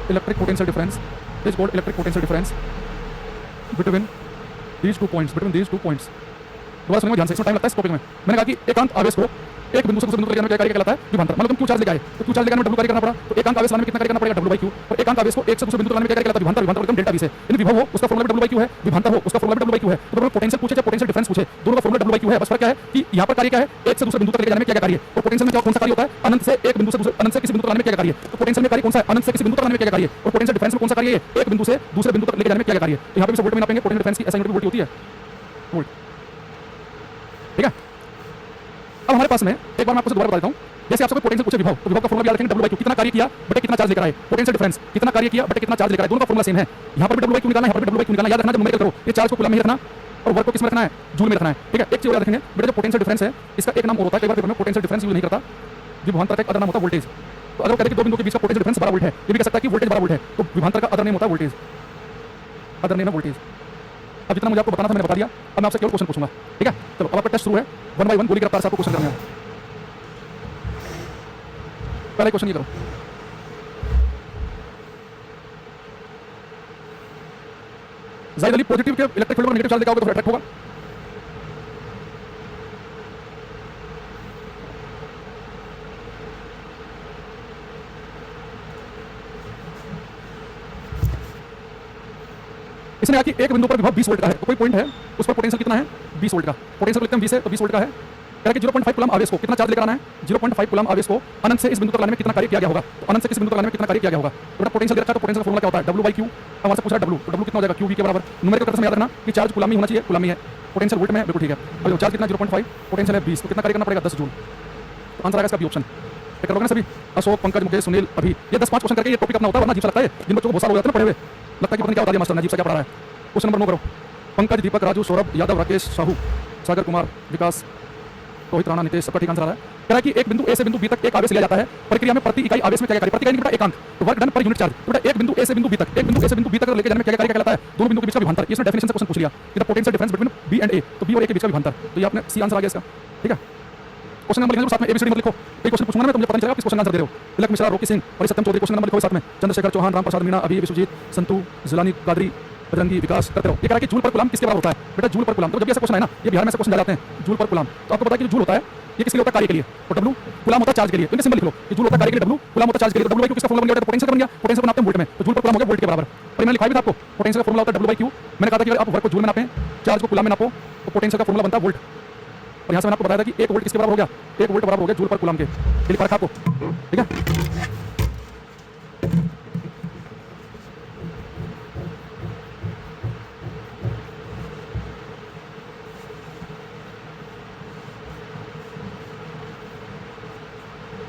electric potential difference between these two points दोबारा सुनिए ध्यान से, इसमें टाइम लगता है इस टॉपिक में। मैंने कहा कि एकांक आवेश को एक बिंदु से दूसरे बिंदु तक ले जाने में क्या कार्य कहलाता है? विभवांतर। मतलब तुम क्यू चार्ज लेके आए तो क्यू चार्ज लेके आने में डब्ल्यू कार्य करना पड़ा, तो एकांक आवेश लाने में कितना कार्य करना पड़ेगा? W by Q. और एकांक आवेश को एक से दूसरे बिंदु तक लाने में क्या कार्य कहलाता है? विभवांतर। विभवांतर एकदम डेल्टा वी से, यानी विभव हो उसका फॉर्मूला डब्ल्यू बाई क्यू है, विभवांतर हो उसका फॉर्मूला डब्ल्यू बाई क्यू है। तो दोनों पोटेंशियल पूछे चाहे पोटेंशियल डिफरेंस पूछे, दोनों का फॉर्मूला डब्ल्यू बाई क्यू है। बस फर्क क्या है कि यहाँ पर कार्य क्या है? एक से दूसरे बिंदु तक ले जाने में क्या कार्य है? और पोटेंशियल में क्या कौन सा कार्य होता है? अनंत से एक बिंदु से दूसरे, अनंत से किसी बिंदु तक लाने में क्या कार्य है? तो पोटेंशियल में कार्य कौन सा है? अनंत से किसी बिंदु तक लाने में क्या कार्य है? और पोटेंशियल डिफरेंस में कौन सा कार्य है? एक बिंदु से दूसरे बिंदु तक लेके जाने में क्या कार्य है? तो यहाँ पे भी वोल्ट में नापेंगे, पोटेंशियल डिफरेंस की एसआई यूनिट वोल्ट होती है, वोल्ट। ठीक है, अब हमारे पास में एक बार मैं आपको दोबारा बता देता हूं, जैसे आपसे कोई पोटेंशियल पूछे विभव, तो विभव का फॉर्मूला याद रखेंगे डब्ल्यू बाई क्यू। कितना कार्य किया बटे कितना चार्ज लेकर आए, पोटेंशियल डिफरेंस कितना कार्य किया बटे कितना चार्ज लेकर आए, दोनों का फॉर्मूला सेम है। यहां पर भी डब्ल्यू बाई क्यू निकालना है, यहां पर भी डब्ल्यू बाई क्यू निकालना। याद रखना जब न्यूमेरिकल करो, ये चार्ज को कूलम में रखना और वर्क को किस में रखना है? जूल में रखना है। ठीक है, एक चीज याद रखेंगे बेटा, जो पोटेंशियल डिफरेंस है इसका एक नाम और होता है, कई बार पेपर में पोटेंशियल डिफरेंस यूज नहीं करता, विभवांतर का एक अदर नाम होता है वोल्टेज। तो अगर कहते हैं कि दो बिंदुओं के बीच का पोटेंशियल डिफरेंस 12 वोल्ट है, ये भी कह सकता है कि वोल्टेज 12 वोल्ट है, तो विभवांतर का अदर नेम होता है वोल्टेज, अदर नेम है वोल्टेज। अब जितना मुझे आपको बताना था मैंने बता दिया, अब मैं आपसे केवल क्वेश्चन पूछूंगा। ठीक है, चलो अब आपका टेस्ट शुरू है, 1 बाय 1 गोली के रफ्तार से आपको क्वेश्चन करना है। पहले क्वेश्चन ये करो, जाहिर अली पॉजिटिव के इलेक्ट्रिक फील्ड पर नेगेटिव चार्ज लेकर आओगे तो अट्रैक्ट होगा। इसने कहा कि एक बिंदु पर विभव 20 वोल्ट का है, तो कोई पॉइंट है उस पर पोटेंशियल कितना है? 20 वोल्ट का। पोटेंशियल को लिखते हैं 20 है, तो 20 वोल्ट का है। कह रहा कि 0.5 कूलम आवेश को कितना चार्ज लेकर आना है? 0.5 कूलम आवेश को अनंत से इस बिंदु तक लाने में कितना कार्य किया गया होगा? तो अनंत से किस बिंदु तक लाने में कितना कार्य किया गया होगा? तो पोटेंशियल रखा, तो पोटेंशियल का फॉर्मूला क्या होता है? W by Q. अब वहां से पूछा डब्ल्यू, तो डब्ल्यू कितना हो जाएगा? क्यू वी के बराबर। न्यूमेरिकल करते समय याद रखना कि चार्ज कूलम में होना चाहिए, कूलम में है, पोटेंशियल वोल्ट में है, बिल्कुल ठीक है। अब चार्ज कितना? 0.5, पोटेंशियल है 20, तो कितना कार्य करना पड़ेगा? 10 जूल। तो आंसर आएगा इसका बी ऑप्शन। करोगे ना सभी? अशोक, पंकज, मुकेश, सुनील, अभी ये 10-5 क्वेश्चन करके ये टॉपिक अपना होता है, वरना अजीब सा लगता है। जिन बच्चों को बहुत साल हो जाते हैं पढ़े हुए, लगता है कि पता नहीं क्या बता दिया मास्टर ने, अजीब सा क्या पढ़ा रहा है। क्वेश्चन नंबर 9 करो। पंकज, दीपक, राजू, सौरभ, यादव, राकेश, साहू, सागर कुमार, विकास, रोहित, राणा, नितेश, सबका ठीक आंसर आ रहा है। कह रहा है कि एक बिंदु ए से बिंदु बी तक एक आवेश लिया जाता है, प्रक्रिया में प्रति इकाई आवेश में क्या कार्य? प्रति इकाई नहीं बेटा, एकांक, तो work done per unit charge. तो बेटा एक बिंदु ए से बिंदु बी तक, एक बिंदु ए से बिंदु बी तक लेके जाने में क्या कार्य कहलाता है? दोनों बिंदु के बीच का विभवांतर। इसने डेफिनेशन से क्वेश्चन पूछ लिया कि the potential difference between B and A, तो बी और ए के बीच का विभवांतर। तो ये आपने सी आंसर आ गया इसका। ठीक है, क्वेश्चन नंबर लिखने साथ में एबीसीडी नंबर लिखो। एक क्वेश्चन पूछूंगा मैं, तो मुझे पता नहीं चलेगा किस क्वेश्चन आंसर दे रहे हो। तिलक मिश्रा, रोकी सिंह और सत्यम चौधरी, क्वेश्चन नंबर लिखो साथ में। चंद्रशेखर चौहान, राम प्रसाद मीणा, अभी, विश्वजीत, संतू, जिलानी, कादरी, बजरंगी, विकास, करते रहो। ये कह रहा है कि जूल पर कूलम किसके बराबर होता है? बेटा जूल पर कूलम, तो जब ऐसा क्वेश्चन है ना, ये बिहार में से क्वेश्चन जाते हैं जूल पर कूलम, तो आपको पता है कि जूल होता है ये किसके लिए होता है? कार्य के लिए। और डब्ल्यू कूलम होता है चार्ज के लिए। तो इनके सिंबल लिख लो कि जूल होता है कार्य के लिए, डब्ल्यू कूलम होता है चार्ज के लिए। डब्ल्यू बाई क्यू किसका फॉर्मूला बन गया? पोटेंशियल बन गया, पोटेंशियल को नापते हैं वोल्ट में, तो जूल पर कूलम हो गया वोल्ट के बराबर। और मैंने लिखा भी था आपको, पोटेंशियल का फॉर्मूला होता है डब्ल्यू बाई क्यू। मैंने कहा था कि अगर आप वर्क को जूल में नापें, चार्ज को कूलम में नापो, तो पोटेंशियल का फॉर्मूला बनता है वोल्ट। और यहाँ से मैंने आपको बताया था कि 1 वोल्ट किसके बराबर हो गया? 1 वोल्ट बराबर हो गया जूल पर कूलम के। ये लिखा रखा आपको, ठीक है।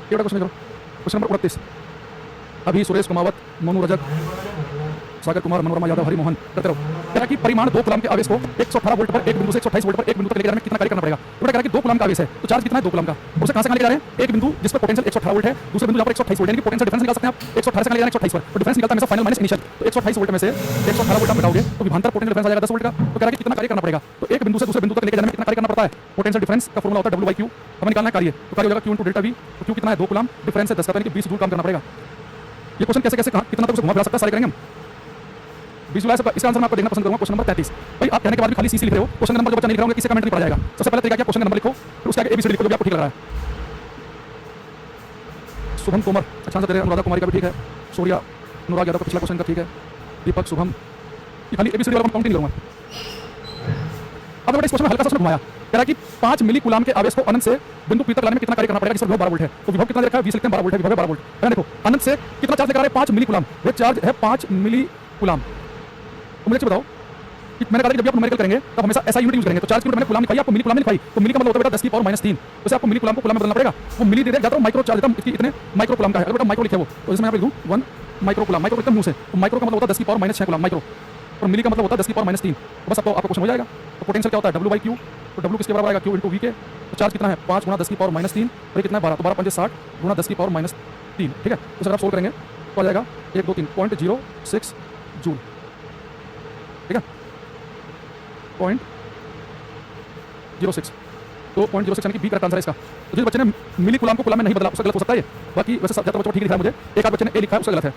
ये क्वेश्चन करो, क्वेश्चन नंबर 29। अभी, सुरेश, कुमावत, मोनू, रजक, सागर कुमार, मनोरमा यादव, हरिमोहन, करते रहो। कह रहा कि परिमाण 2 कूलम के आवेश को 118 वोल्ट पर एक बिंदु से 128 वोल्ट पर एक बिंदु तक लेकर जाने में कितना कार्य करना पड़ेगा? तो कह रहा है कि 2 कूलम का आवेश है, तो चार्ज कितना है 2 कूलम का? उसे कहां से कहां लेकर जा रहे हैं? एक बिंदु जिस पर पोटेंशियल 118 वोल्ट है, दूसरे बिंदु जहां पर 128 वोल्ट है, यानी कि पोटेंशियल डिफरेंस निकाल सकते हैं आप। 118 से कहां ले जाना है? 128 पर, तो डिफरेंस निकलता है हमेशा फाइनल माइनस इनिशियल। तो 128 वोल्ट में से 118 वोल्ट आप घटाओगे तो विभवांतर पोटेंशियल डिफरेंस आ जाएगा 10 वोल्ट का। तो कह रहा है कि कितना कार्य करना पड़ेगा? तो एक बिंदु से दूसरे बिंदु तक लेकर जाने में कितना कार्य करना पड़ता है? पोटेंशियल डिफरेंस का फॉर्मूला होता है डब्ल्यू बाई क्यू। हमें निकालना है कार्य, तो कार्य हो जाएगा क्यू इनटू डेल्टा वी। तो क्यू कितना है? 2 कूलम, डिफरेंस है 10 का, यानी कि 20 जूल काम करना पड़ेगा। ये क्वेश्चन कैसे कैसे कहां कितना तक उसे घुमा फिरा सकता है, सारे करेंगे हम। 20 जुलाई से इसका आंसर मैं आपको देखना पसंद करूंगा। Question number 33। भाई आप कहने के बाद भी खाली सीसी लिख रहे हो, क्वेश्चन नंबर जो बच्चा नहीं लिख रहा होगा किसी कमेंट नहीं पढ़ा जाएगा। सबसे पहले तरीका क्या? क्वेश्चन नंबर लिखो, फिर उसके आगे एबीसीडी लिखो जो भी आपको ठीक लग रहा है। शुभम तोमर, अच्छा आंसर दे रहे हैं। अनुराधा कुमारी का भी ठीक है। सूर्या, अनुराग यादव का पिछला क्वेश्चन का ठीक है। दीपक, शुभम, ये खाली एबीसीडी वाला काउंटिंग करूंगा। अब बेटा इस क्वेश्चन में हल्का सा घुमाया, कह रहा है कि 5 मिली कूलम के आवेश को अनंत से बिंदु पी तक लाने में कितना कार्य करना पड़ेगा? जिस पर विभव 12 वोल्ट है, तो विभव कितना लिखा है? 20 लिखते हैं, 12 वोल्ट है, विभव है 12 वोल्ट है। देखो अनंत से कितना चार्ज लेकर आ रहे हैं? 5 मिली कूलम। ये चार्ज है 5 मिली कूलम। तो मुझे बताओ कि मैंने कहा कि जब आप न्यूमेरिकल करेंगे तब हमेशा ऐसा यूनिट यूज करेंगे। तो चार्ज की यूनिट मैंने कूलम लिखाई, आपको मिली कूलम लिखाई, तो मिली का मतलब होता है बेटा 10 की पावर -3। तो इसे आपको मिली कूलम को कूलम में बदलना पड़ेगा। वो मिली दे दे जाता हूं माइक्रो चार्ज देता हूं, इतने माइक्रो कूलम का है। अगर बेटा माइक्रो लिखे वो, तो इसमें यहां पे लिख दूं 1 माइक्रो कूलम। माइक्रो एकदम मुंह से, तो माइक्रो का मतलब होता है 10 की पावर -6 कूलम माइक्रो, और मिली का मतलब होता है 10 की पावर -3। तो बस आपको क्वेश्चन हो जाएगा। तो पोटेंशियल क्या होता है? W by Q. तो डब्ल्यू किसके बराबर आएगा? क्यू इनटू वी के। तो चार्ज कितना है? 5 गुणा 10 की पावर -3, और ये कितना है? 12। तो 12 5 60 गुणा 10 की पावर -3। ठीक है, तो अगर आप सोल्व करेंगे तो आ जाएगा 1 2 3.06 जूल। ठीक है, 0.06, तो 0.06 यानी कि बी करेक्ट आंसर है इसका। तो जिस बच्चे ने मिली कूलम को कूलम में नहीं बदला उसका गलत हो सकता है ये। बाकी वैसे ज्यादातर बच्चों को ठीक दिख रहा है मुझे। एक आध बच्चे ने ए लिखा है उसका गलत है।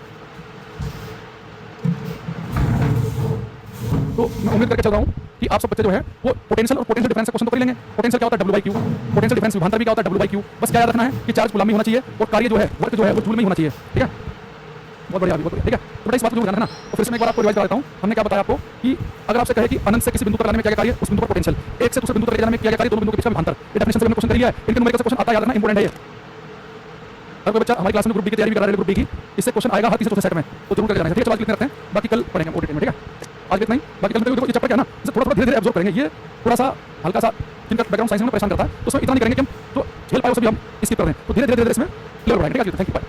तो मैं उम्मीद करके चल रहा हूँ कि आप सब बच्चे जो है वो पोटेंशियल और पोटेंशियल डिफरेंस का क्वेश्चन तो कर ही लेंगे। पोटेंशियल क्या होता है W/Q, पोटेंशियल डिफरेंस विभवांतर भी क्या होता है W/Q। बस क्या याद रखना है कि चार्ज कूलम में होना चाहिए और कार्य जो है वर्क जो है वो जूल में ही होना चाहिए। ठीक है, बहुत बढ़िया, बहुत बढ़िया। ठीक है, तो बेटा इस बात को ध्यान रखना। तो फिर से मैं एक बार आपको रिवाइज करा देता हूँ। हमने क्या बताया आपको कि अगर आपसे कहे कि अनंत से किसी बिंदु पर लाने में क्या कार्य, उस बिंदु पर पोटेंशियल, एक से दूसरे बिंदु तक ले जाने में क्या कार्य, दोनों बिंदु के बीच का विभवांतर। ये डेफिनेशन से हमने क्वेश्चन कर लिया है। इनके न्यूमेरिकल से क्वेश्चन आता है, याद रखना, इंपॉर्टेंट है ये। अगर कोई बच्चा हमारी क्लास में ग्रुप डी की तैयारी भी कर रहा है, ग्रुप डी की, इससे क्वेश्चन आएगा हर तीसरे चौथे सेट में, तो जरूर करके जाना है। ठीक है, चलो आज लिखते रहते हैं, बाकी कल पढ़ेंगे और डिटेल में। ठीक है, आज इतना ही। बाकी कल देखो ये चैप्टर क्या है ना, इसे थोड़ा थोड़ा धीरे धीरे ऑब्जर्व करेंगे। ये थोड़ा सा हल्का सा जिनका बैकग्राउंड साइंस में परेशान करता है, तो उसमें इतना नहीं करेंगे कि हम जो झेल पाए वो सभी हम स्किप कर दें। तो धीरे धीरे धीरे इसमें क्लियर हो जाएगा। ठीक है, थैंक यू, बाय।